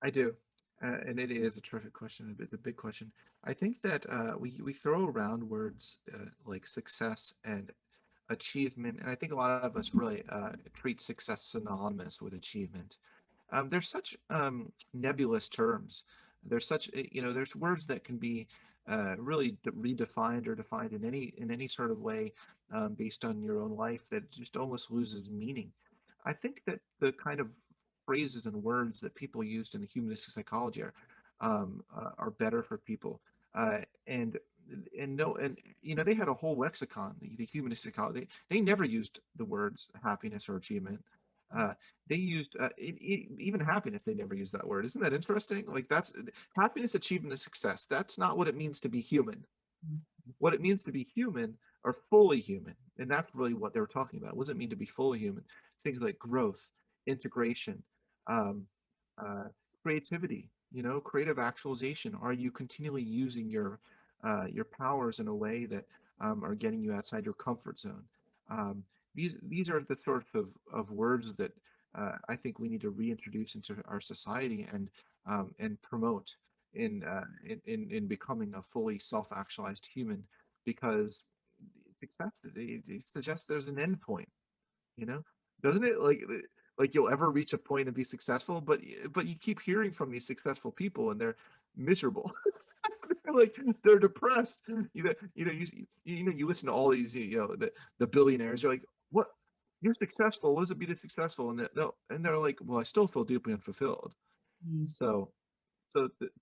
I do. And it is a terrific question. It's a big question. I think that we throw around words like success and achievement, and I think a lot of us really treat success synonymous with achievement. They're such nebulous terms. There's such there's words that can be really redefined or defined in any sort of way based on your own life that just almost loses meaning. I think that the kind of phrases and words that people used in the humanistic psychology are better for people. And no, and they had a whole lexicon. The humanistic psychology, they never used the words happiness or achievement. Uh, they used even happiness. They never used that word. Isn't that interesting? Like that's happiness, achievement, and success. That's not what it means to be human. What it means to be human or fully human, and that's really what they were talking about. What does it mean to be fully human? Things like growth, integration, um, uh, creativity. Creative actualization. Are you continually using your powers in a way that are getting you outside your comfort zone? Um, these are the sorts of words that I think we need to reintroduce into our society and promote in becoming a fully self-actualized human, because success it suggests there's an end point, you know doesn't it? Like you'll ever reach a point and be successful, but you keep hearing from these successful people and they're miserable. Like they're depressed. You listen to all these the billionaires. You're like, what? You're successful. What does it mean to be successful? And they're like, well, I still feel deeply unfulfilled. Mm. So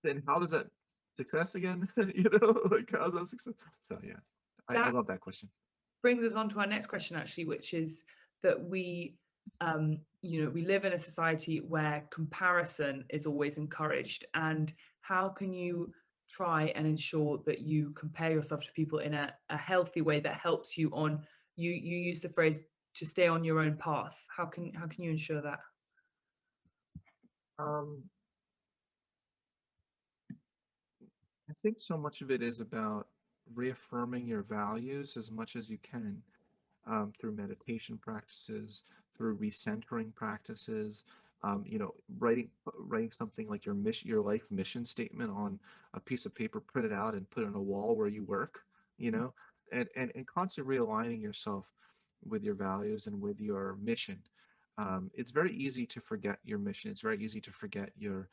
then how does that success again? Like how's that success? So yeah, I That love that question. brings us on to our next question, actually, which is that we live in a society where comparison is always encouraged. And how can you try and ensure that you compare yourself to people in a healthy way that helps you on, you use the phrase to stay on your own path. How can you ensure that? Um, I think so much of it is about reaffirming your values as much as you can through meditation practices, through recentering practices. Writing something like your life mission statement on a piece of paper, print it out, and put it on a wall where you work. You know, and constantly realigning yourself with your values and with your mission. It's very easy to forget your mission. It's very easy to forget your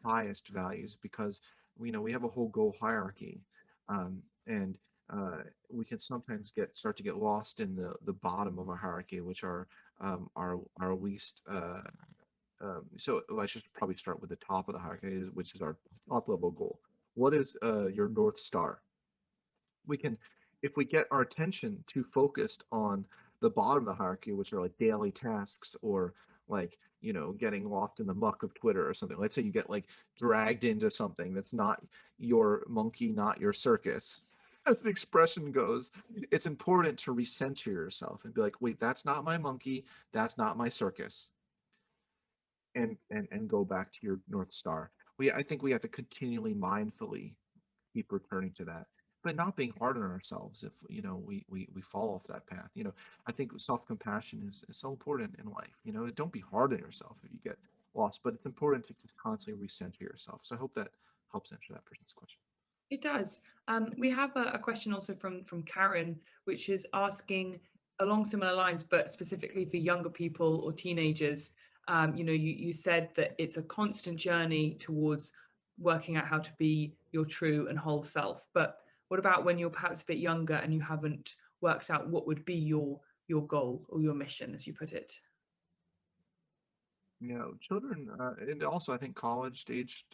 highest values because we have a whole goal hierarchy, and we can sometimes start to get lost in the bottom of a hierarchy, which are our least. So I should probably start with the top of the hierarchy, which is our top level goal. What is your North Star? We can, if we get our attention too focused on the bottom of the hierarchy, which are like daily tasks or like getting lost in the muck of Twitter or something. Let's say you get like dragged into something that's not your monkey, not your circus, as the expression goes. It's important to recenter yourself and be like, wait, that's not my monkey, that's not my circus, and go back to your North Star. I think we have to continually mindfully keep returning to that, but not being hard on ourselves if we fall off that path. I think self-compassion is so important in life. Don't be hard on yourself if you get lost, but it's important to just constantly recenter yourself. So I hope that helps answer that person's question. It does. We have a question also from Karen, which is asking along similar lines, but specifically for younger people or teenagers. You said that it's a constant journey towards working out how to be your true and whole self. But what about when you're perhaps a bit younger and you haven't worked out what would be your goal or your mission, as you put it? Children, and also I think college aged.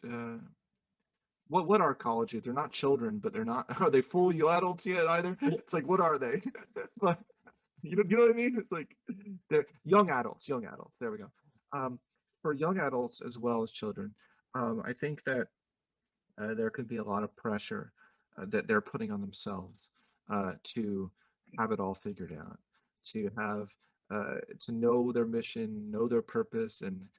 What are college age? They're not children, but they're not. Are they full adults yet either? It's like, what are they? But you know what I mean? It's like they're young adults. Young adults. There we go. Um, for young adults as well as children, I think that there could be a lot of pressure that they're putting on themselves to have it all figured out, to have to know their mission, know their purpose, and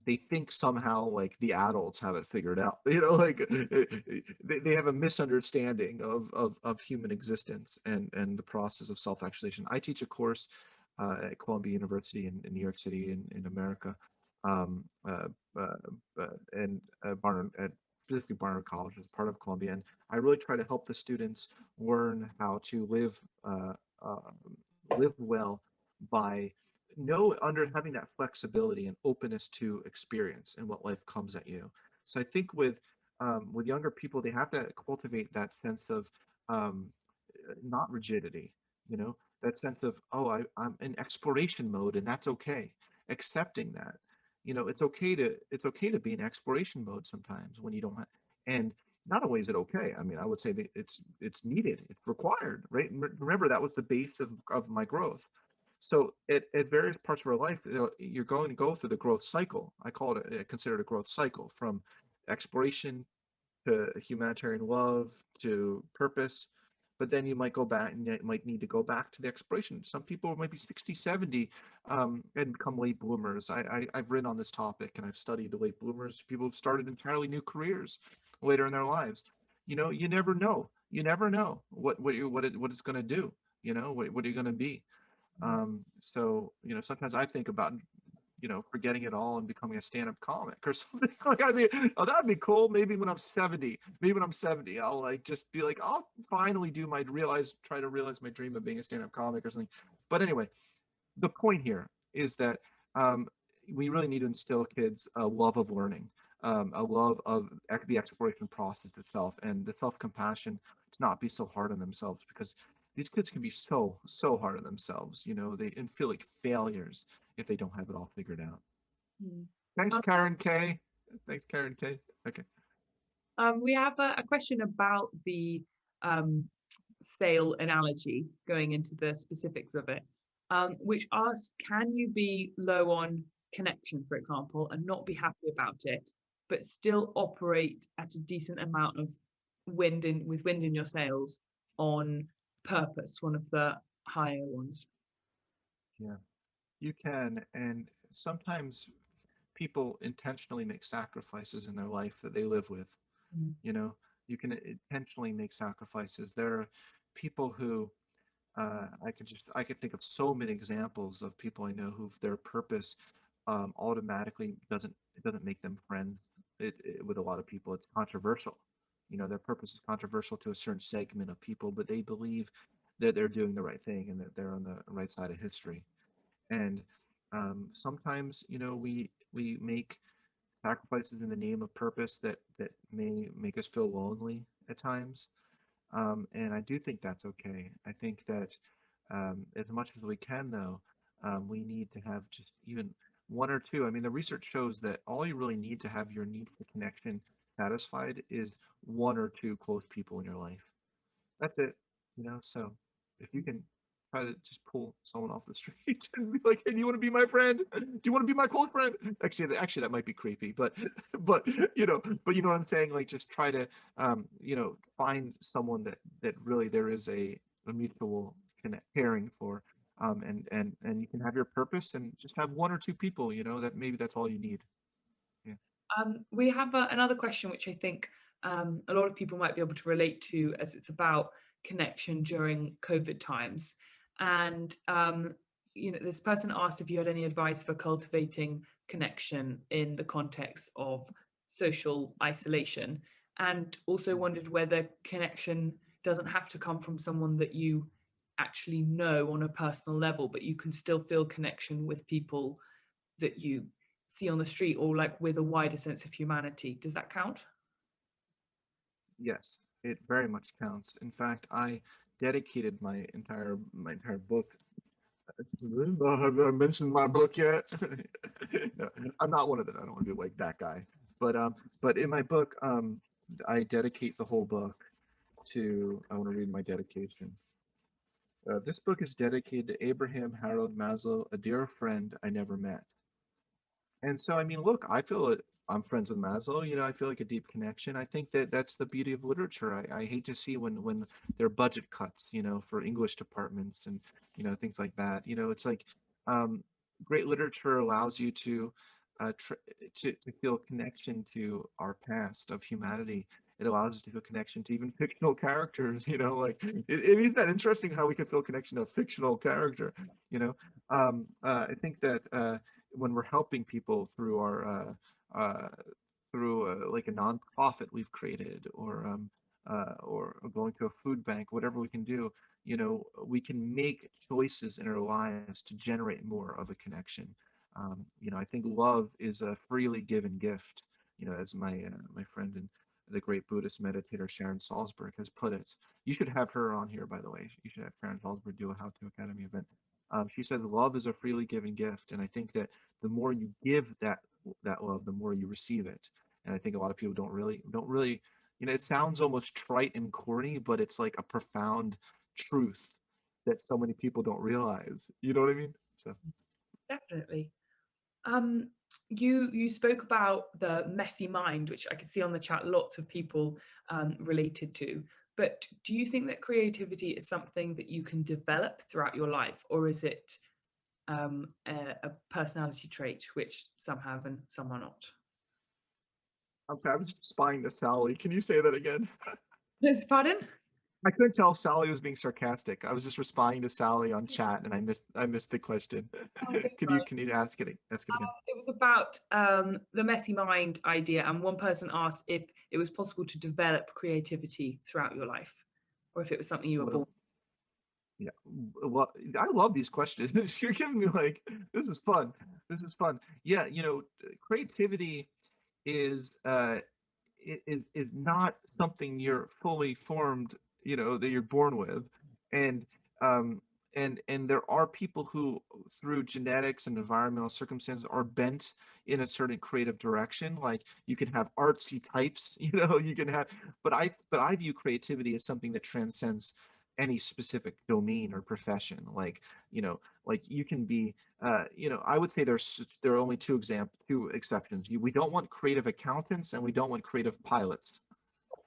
they think somehow like the adults have it figured out. Like they have a misunderstanding of human existence and the process of self-actualization. I teach a course at Columbia University in New York City in America, um, uh, uh, Barnard, at specifically Barnard College as part of Columbia. And I really try to help the students learn how to uh, live well by under having that flexibility and openness to experience and what life comes at you. So I think with younger people, they have to cultivate that sense of um, not rigidity, that sense of, oh, I'm in exploration mode and that's okay. Accepting that, it's okay to be in exploration mode sometimes when you don't have, and not always is it okay. I mean, I would say that it's needed, it's required, right? And remember, that was the base of my growth. So at various parts of our life, you're going to go through the growth cycle. I call it, I consider it a growth cycle, from exploration to humanitarian love to purpose. But then you might go back, and you might need to go back to the exploration. Some people might be 60, 70, and become late bloomers. I've written on this topic, and I've studied the late bloomers, people who've started entirely new careers later in their lives. You never know. You never know what it's going to do. What are you going to be? So sometimes I think about forgetting it all and becoming a stand-up comic or something. Like, I think, oh, that'd be cool. Maybe when I'm 70, I'll like just be like, I'll finally try to realize my dream of being a stand-up comic or something. But anyway, the point here is that um, we really need to instill kids a love of learning, a love of the exploration process itself, and the self-compassion to not be so hard on themselves, because these kids can be so hard on themselves, they and feel like failures if they don't have it all figured out. Mm. Thanks, Um, Karen K. Thanks, Karen K. Okay. we have a question about the um, sale analogy, going into the specifics of it, which asks, can you be low on connection, for example, and not be happy about it, but still operate at a decent amount of wind in your sails on purpose, one of the higher ones? Yeah, you can. And sometimes people intentionally make sacrifices in their life that they live with. Mm. You know, you can intentionally make sacrifices. There are people who I could think of so many examples of people I know who their purpose automatically doesn't make them friends. With a lot of people, it's controversial. Their purpose is controversial to a certain segment of people, but they believe that they're doing the right thing and that they're on the right side of history. And sometimes, we make sacrifices in the name of purpose that may make us feel lonely at times. And I do think that's okay. I think that as much as we can, though, we need to have just even one or two. I mean, the research shows that all you really need to have your need for connection satisfied is one or two close people in your life. That's it. So if you can try to just pull someone off the street and be like, "Hey, do you want to be my friend? Do you want to be my close friend?" Actually, that might be creepy, but what I'm saying. Like, just try to find someone that really there is a mutual caring for, and you can have your purpose and just have one or two people. That maybe that's all you need. Yeah. We have another question, which I think a lot of people might be able to relate to, as it's about connection during COVID times. And this person asked if you had any advice for cultivating connection in the context of social isolation, and also wondered whether connection doesn't have to come from someone that you actually know on a personal level, but you can still feel connection with people that you see on the street, or like with a wider sense of humanity. Does that count? Yes, it very much counts. In fact, I dedicated my entire book. Have I mentioned my book yet? No, I'm not one of them. I don't want to be like that guy. But in my book, I dedicate the whole book to. I want to read my dedication. This book is dedicated to Abraham Harold Maslow, a dear friend I never met. And so, I mean, look, I feel it. I'm friends with Maslow. I feel like a deep connection. I think that that's the beauty of literature. I hate to see when there are budget cuts, for English departments and things like that. It's like um, great literature allows you to feel connection to our past of humanity. It allows us to feel connection to even fictional characters. Like it is that interesting how we can feel connection to a fictional character. I think that when we're helping people through our through like a nonprofit we've created, or going to a food bank, whatever we can do, we can make choices in our lives to generate more of a connection. I think love is a freely given gift, as my friend and the great Buddhist meditator Sharon Salzberg has put it. You should have her on here, by the way. You should have Sharon Salzberg do a How to Academy event. She said love is a freely given gift, and I think that the more you give that love, the more you receive it. And I think a lot of people don't really, it sounds almost trite and corny, but it's like a profound truth that so many people don't realize. You know what I mean? So Definitely. Um, you spoke about the messy mind, which I can see on the chat lots of people related to. But do you think that creativity is something that you can develop throughout your life, or is it a personality trait which some have and some are not? okay, I was just responding to Sally. Can you say that again? Yes, pardon? I couldn't tell Sally was being sarcastic. I was just responding to Sally on chat, and I missed the question. Oh, don't Can you worry. can you ask it again? It was about the messy mind idea, and one person asked if it was possible to develop creativity throughout your life, or if it was something you were born. Well, yeah. Well, I love these questions. You're giving me like, this is fun. This is fun. Yeah, creativity is is not something you're fully formed, that you're born with. And um and there are people who, through genetics and environmental circumstances, are bent in a certain creative direction. Like, you can have artsy types, you can have, but I view creativity as something that transcends any specific domain or profession. Like you can be, I would say there are only two exceptions. We don't want creative accountants, and we don't want creative pilots.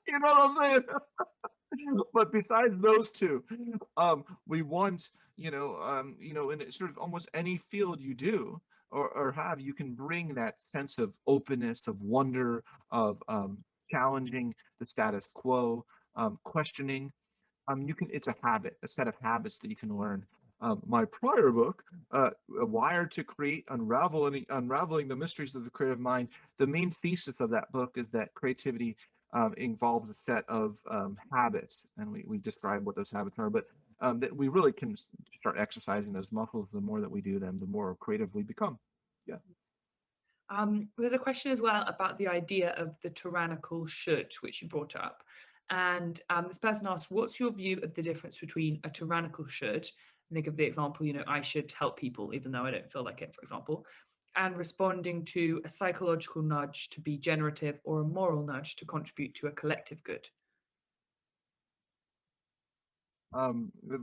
You know what I'm saying? But besides those two, we want, in sort of almost any field you do, or have, you can bring that sense of openness, of wonder, of challenging the status quo, questioning. It's a habit, a set of habits that you can learn. My prior book, Wired to Create, Unraveling the Mysteries of the Creative Mind, the main thesis of that book is that creativity involves a set of habits, and we describe what those habits are, but that we really can start exercising those muscles. The more that we do them, the more creative we become. Yeah. There's a question as well about the idea of the tyrannical should, which you brought up. And this person asked, what's your view of the difference between a tyrannical should, and they give the example, I should help people, even though I don't feel like it, for example, and responding to a psychological nudge to be generative or a moral nudge to contribute to a collective good?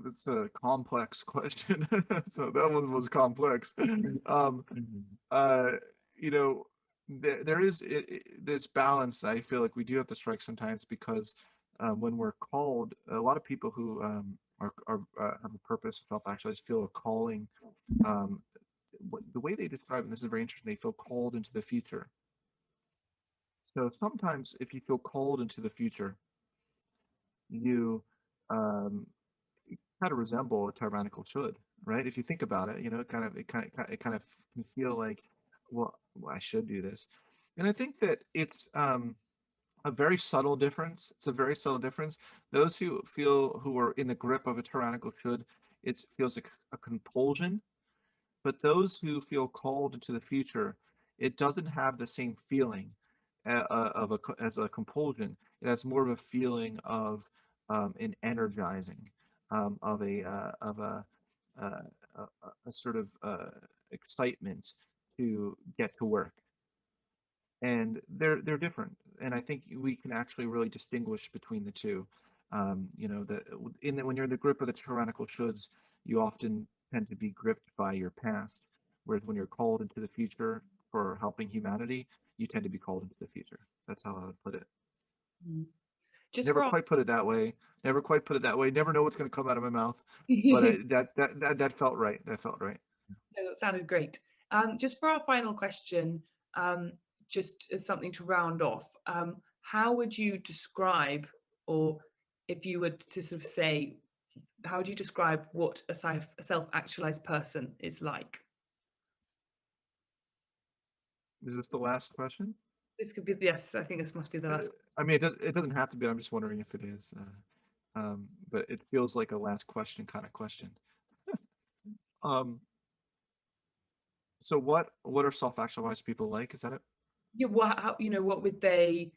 It's a complex question. So that one was complex. Um, uh, you know, there is this balance. I feel like we do have to strike sometimes, because when we're called, a lot of people who have a purpose, self-actualize, feel a calling. Um, the way they describe it, and this is very interesting, they feel called into the future. So sometimes, if you feel called into the future, you um, kind of resemble a tyrannical should, right? If you think about it, it kind of can feel like, well, I should do this. And I think that it's a very subtle difference. It's a very subtle difference. Those who are in the grip of a tyrannical should, it feels like a compulsion. But those who feel called into the future, it doesn't have the same feeling as a compulsion. It has more of a feeling of an energizing, uh, a sort of excitement to get to work. And they're different. And I think we can actually really distinguish between the two. That when you're in the grip of the tyrannical shoulds, you often tend to be gripped by your past, whereas when you're called into the future for helping humanity, you tend to be called into the future. That's how I would put it. Mm. Just Never for our quite put it that way. Never quite put it that way. Never know what's going to come out of my mouth. But that felt right. That felt right. No, that sounded great. Just for our final question, um, just as something to round off, how would you describe, or if you were to sort of say, how would you describe what a self-actualized person is like? Is this the last question? This could be, yes, I think this must be the last. I mean, it doesn't have to be. I'm just wondering if it is. But it feels like a last question kind of question. Um, so what are self-actualized people like? Is that it? Yeah, how, what would they,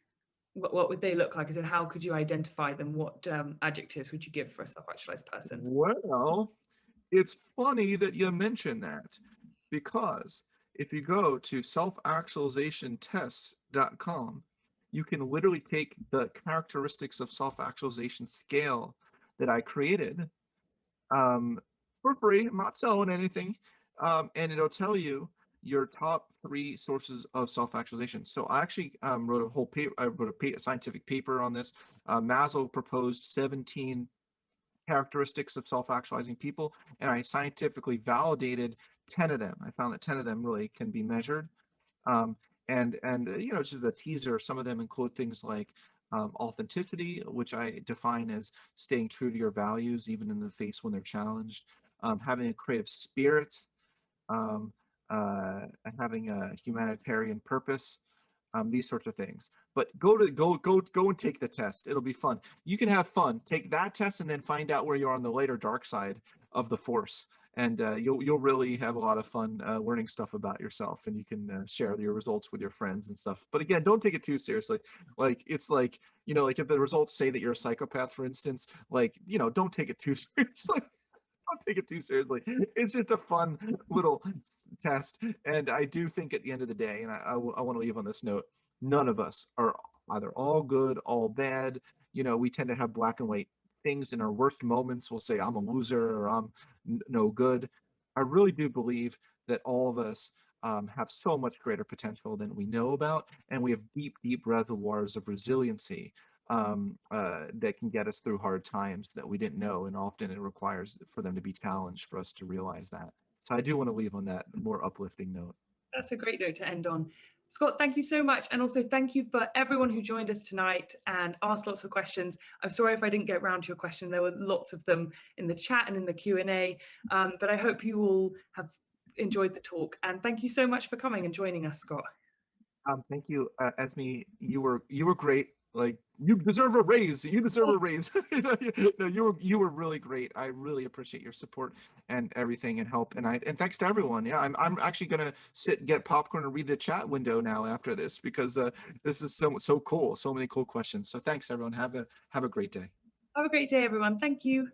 what would they look like? Is it, how could you identify them? What adjectives would you give for a self-actualized person? Well, it's funny that you mention that, because if you go to self-actualizationtests.com, you can literally take the characteristics of self-actualization scale that I created, um, for free. I'm not selling anything. And it'll tell you your top 3 sources of self-actualization. So I actually wrote a whole paper. I wrote a scientific paper on this. Maslow proposed 17 characteristics of self-actualizing people, and I scientifically validated 10 of them. I found that 10 of them really can be measured. Um, and just a teaser, some of them include things like authenticity, which I define as staying true to your values even in the face when they're challenged, having a creative spirit, um, having a humanitarian purpose, these sorts of things. But go and take the test. It'll be fun. You can have fun. Take that test and then find out where you are on the light or dark side of the force. And you'll really have a lot of fun learning stuff about yourself, and you can share your results with your friends and stuff. But again, don't take it too seriously. Like, it's like, like if the results say that you're a psychopath, for instance, like, don't take it too seriously. Don't take it too seriously. It's just a fun little test. And I do think at the end of the day, and I want to leave on this note, none of us are either all good, all bad. We tend to have black and white things. In our worst moments, we'll say, I'm a loser, or I'm no good. I really do believe that all of us have so much greater potential than we know about. And we have deep, deep reservoirs of resiliency that can get us through hard times that we didn't know. And often it requires for them to be challenged for us to realize that. So I do want to leave on that more uplifting note. That's a great note to end on. Scott, thank you so much. And also thank you for everyone who joined us tonight and asked lots of questions. I'm sorry if I didn't get around to your question. There were lots of them in the chat and in the Q&A, but I hope you all have enjoyed the talk. And thank you so much for coming and joining us, Scott. Thank you, Esme. You were great. Like, you deserve a raise. You deserve a raise. No, you were really great. I really appreciate your support and everything and help. And thanks to everyone. Yeah, I'm actually gonna sit and get popcorn and read the chat window now after this, because this is so cool. So many cool questions. So thanks everyone. Have a great day. Have a great day, everyone. Thank you.